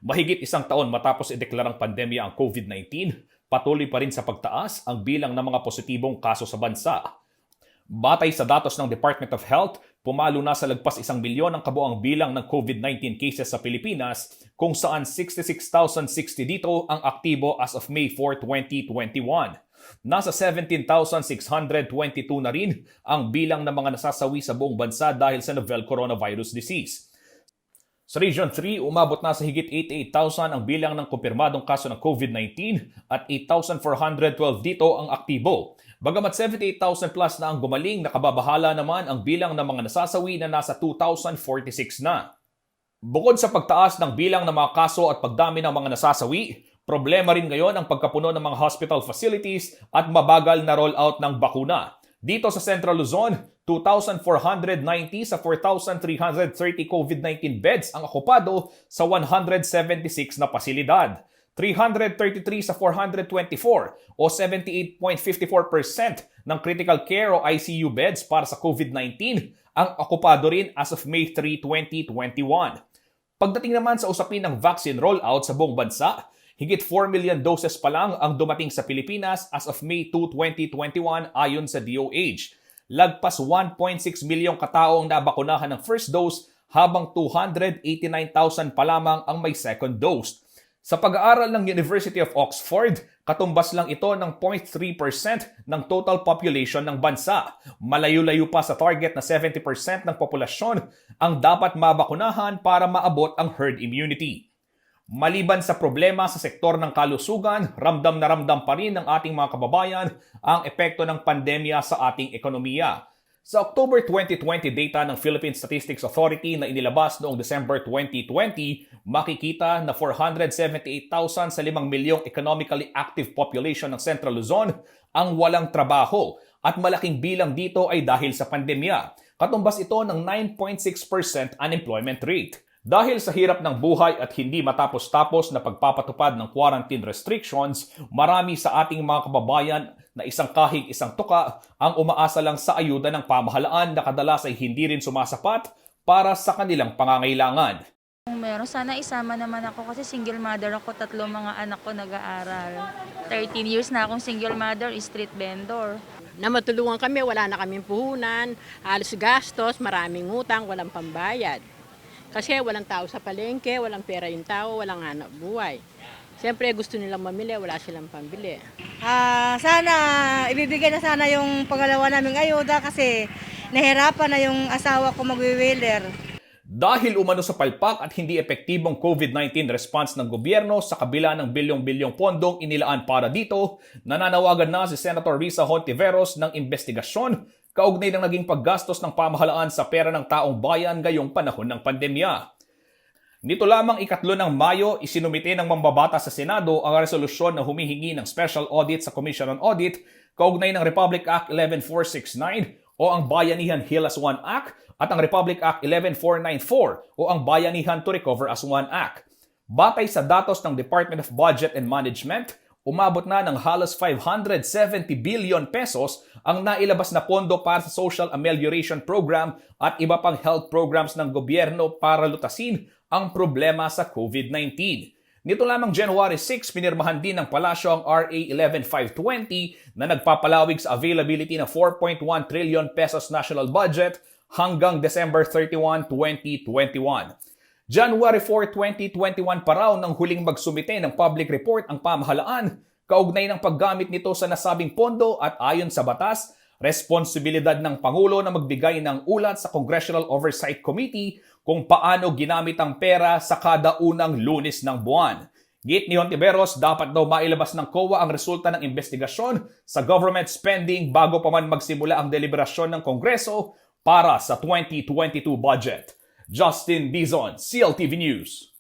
Mahigit isang taon matapos ideklarang pandemya ang COVID-19, patuloy pa rin sa pagtaas ang bilang ng mga positibong kaso sa bansa. Batay sa datos ng Department of Health, pumalo na sa lagpas 1 milyon ang kabuang bilang ng COVID-19 cases sa Pilipinas, kung saan 66,060 dito ang aktibo as of May 4, 2021. Nasa 17,622 na rin ang bilang ng mga nasasawi sa buong bansa dahil sa novel coronavirus disease. Sa Region 3, umabot na sa higit 88,000 ang bilang ng kumpirmadong kaso ng COVID-19 at 8,412 dito ang aktibo. Bagamat 78,000 plus na ang gumaling, nakababahala naman ang bilang ng mga nasasawi na nasa 2,046 na. Bukod sa pagtaas ng bilang ng mga kaso at pagdami ng mga nasasawi, problema rin ngayon ang pagkapuno ng mga hospital facilities at mabagal na rollout ng bakuna. Dito sa Central Luzon, 2,490 sa 4,330 COVID-19 beds ang okupado sa 176 na pasilidad. 333 sa 424 o 78.54% ng critical care o ICU beds para sa COVID-19 ang okupado rin as of May 3, 2021. Pagdating naman sa usapin ng vaccine rollout sa buong bansa, higit 4 million doses pa lang ang dumating sa Pilipinas as of May 2, 2021 ayon sa DOH. Lagpas 1.6 milyong katao ang nabakunahan ng first dose habang 289,000 pa lamang ang may second dose. Sa pag-aaral ng University of Oxford, katumbas lang ito ng 0.3% ng total population ng bansa. Malayo-layo pa sa target na 70% ng populasyon ang dapat mabakunahan para maabot ang herd immunity. Maliban sa problema sa sektor ng kalusugan, ramdam na ramdam pa rin ng ating mga kababayan ang epekto ng pandemya sa ating ekonomiya. Sa October 2020 data ng Philippine Statistics Authority na inilabas noong December 2020, makikita na 478,000 sa 5 milyong economically active population ng Central Luzon ang walang trabaho at malaking bilang dito ay dahil sa pandemya. Katumbas ito ng 9.6% unemployment rate. Dahil sa hirap ng buhay at hindi matapos-tapos na pagpapatupad ng quarantine restrictions, marami sa ating mga kababayan na isang kahig isang tuka ang umaasa lang sa ayuda ng pamahalaan na kadalas ay hindi rin sumasapat para sa kanilang pangangailangan. Kung meron, sana isama naman ako kasi single mother ako, 3 mga anak ko nag-aaral. 13 years na akong single mother, street vendor. Na matulungan kami, wala na kaming puhunan, halos gastos, maraming utang, walang pambayad. Kasi walang tao sa palengke, walang pera yung tao, walang hanap buhay. Siyempre gusto nilang mamili, wala silang pambili. Sana ibibigay na sana yung pangalawa naming ayuda kasi nahirapan na yung asawa ko mag-wheeler. Dahil umano sa palpak at hindi epektibong COVID-19 response ng gobyerno sa kabila ng bilyong-bilyong pondong inilaan para dito, nananawagan na si Senator Risa Hontiveros ng investigasyon kaugnay ng naging paggastos ng pamahalaan sa pera ng taong bayan ngayong panahon ng pandemya. Nito lamang 3 ng Mayo, isinumite ng mambabata sa Senado ang resolusyon na humihingi ng special audit sa Commission on Audit kaugnay ng Republic Act 11469 o ang Bayanihan Heal as One Act at ang Republic Act 11494 o ang Bayanihan to Recover as One Act. Batay sa datos ng Department of Budget and Management, umabot na ng halos 570 billion pesos ang nailabas na pondo para sa Social Amelioration Program at iba pang health programs ng gobyerno para lutasin ang problema sa COVID-19. Nito lamang January 6, pinirmahan din ng palasyo ang RA 11520 na nagpapalawig sa availability ng 4.1 trillion pesos national budget hanggang December 31, 2021. January 4, 2021 pa raw nang huling magsumite ng public report ang pamahalaan kaugnay ng paggamit nito sa nasabing pondo at ayon sa batas, responsibilidad ng Pangulo na magbigay ng ulat sa Congressional Oversight Committee kung paano ginamit ang pera sa kada unang Lunes ng buwan. Git ni Hontiveros, dapat daw mailabas ng COA ang resulta ng investigasyon sa government spending bago pa man magsimula ang deliberasyon ng Kongreso para sa 2022 budget. Justin Dizon, CLTV News.